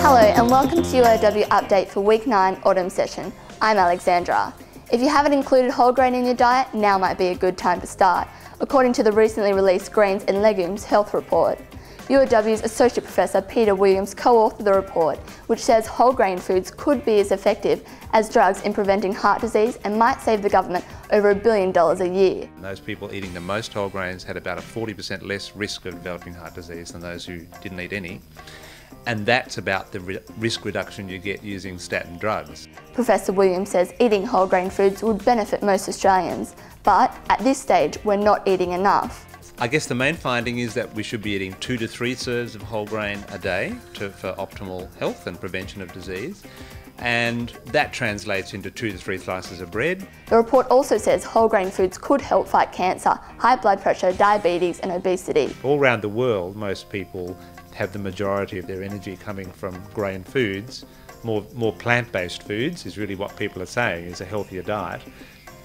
Hello and welcome to UOW Update for Week 9 Autumn Session. I'm Alexandra. If you haven't included whole grain in your diet, now might be a good time to start, according to the recently released Grains and Legumes Health Report. UOW's Associate Professor Peter Williams co-authored the report, which says whole grain foods could be as effective as drugs in preventing heart disease and might save the government over $1 billion a year. Those people eating the most whole grains had about a 40% less risk of developing heart disease than those who didn't eat any. And that's about the risk reduction you get using statin drugs. Professor Williams says eating whole grain foods would benefit most Australians, but at this stage we're not eating enough. I guess the main finding is that we should be eating 2 to 3 serves of whole grain a day for optimal health and prevention of disease. And that translates into 2 to 3 slices of bread. The report also says whole grain foods could help fight cancer, high blood pressure, diabetes and obesity. All around the world, most people have the majority of their energy coming from grain foods. More plant-based foods is really what people are saying is a healthier diet.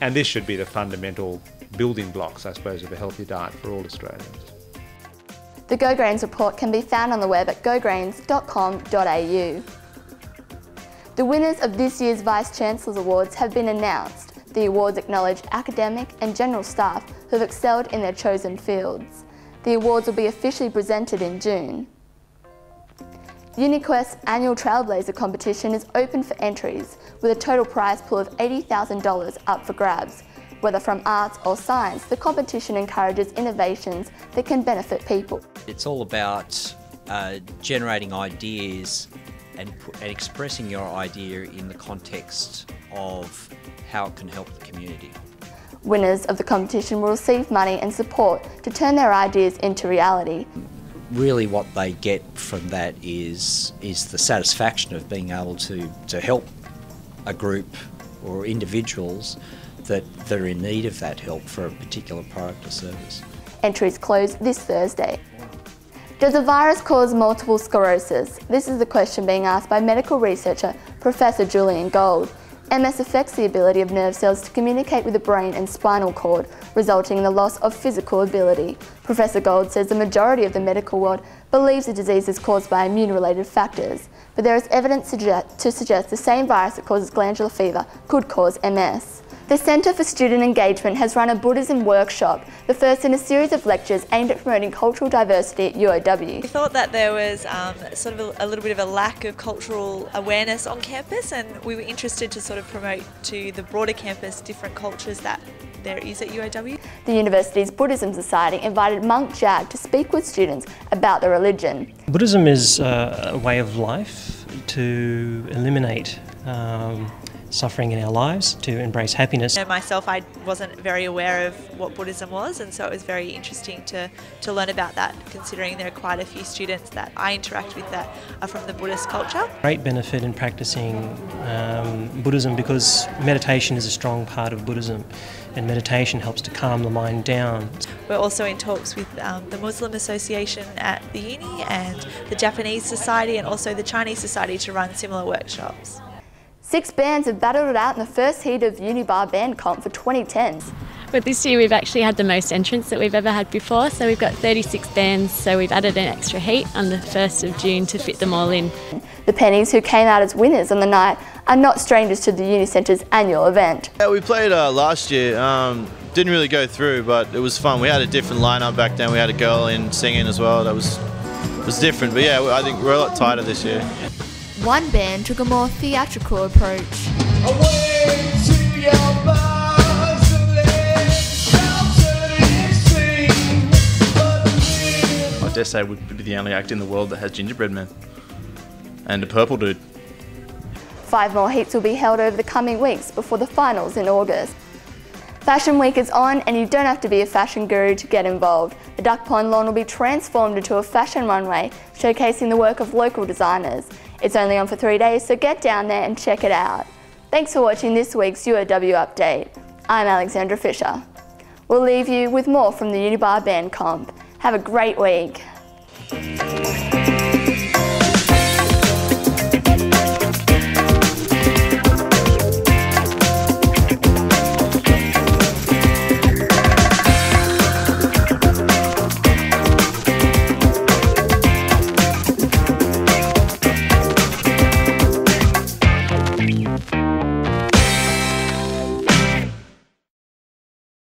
And this should be the fundamental building blocks, I suppose, of a healthy diet for all Australians. The Go Grains report can be found on the web at gograins.com.au. The winners of this year's ViceChancellors Awards have been announced. The awards acknowledge academic and general staff who have excelled in their chosen fields. The awards will be officially presented in June. UniQuest's annual Trailblazer Competition is open for entries, with a total prize pool of $80,000 up for grabs. Whether from arts or science, the competition encourages innovations that can benefit people. It's all about generating ideas and expressing your idea in the context of how it can help the community. Winners of the competition will receive money and support to turn their ideas into reality. Really what they get from that is the satisfaction of being able to help a group or individuals that are in need of that help for a particular product or service. Entries close this Thursday. Does a virus cause multiple sclerosis? This is the question being asked by medical researcher Professor Julian Gold. MS affects the ability of nerve cells to communicate with the brain and spinal cord, resulting in the loss of physical ability. Professor Gold says the majority of the medical world believes the disease is caused by immune-related factors, but there is evidence to suggest the same virus that causes glandular fever could cause MS. The Centre for Student Engagement has run a Buddhism workshop, the first in a series of lectures aimed at promoting cultural diversity at UOW. We thought that there was sort of a little bit of a lack of cultural awareness on campus, and we were interested to sort of promote to the broader campus different cultures that there is at UOW. The university's Buddhism Society invited Monk Jag to speak with students about the religion. Buddhism is a way of life to eliminate suffering in our lives, to embrace happiness. Myself, I wasn't very aware of what Buddhism was, and so it was very interesting to learn about that, considering there are quite a few students that I interact with that are from the Buddhist culture. Great benefit in practicing Buddhism because meditation is a strong part of Buddhism, and meditation helps to calm the mind down. We're also in talks with the Muslim Association at the uni and the Japanese Society and also the Chinese Society to run similar workshops. 6 bands have battled it out in the first heat of Unibar Band Comp for 2010. But this year we've actually had the most entrants that we've ever had before, so we've got 36 bands, so we've added an extra heat on the 1st of June to fit them all in. The Pennies, who came out as winners on the night, are not strangers to the Uni Centre's annual event. Yeah, we played last year, didn't really go through, but it was fun. We had a different lineup back then, we had a girl in singing as well, that was different, but yeah, I think we're a lot tighter this year. One band took a more theatrical approach. Away to your bars, I dare say we'd be the only act in the world that has gingerbread men and a purple dude. 5 more heats will be held over the coming weeks before the finals in August. Fashion Week is on, and you don't have to be a fashion guru to get involved. The Duck Pond lawn will be transformed into a fashion runway, showcasing the work of local designers. It's only on for 3 days, so get down there and check it out. Thanks for watching this week's UOW Update. I'm Alexandra Fisher. We'll leave you with more from the Unibar Band Comp. Have a great week.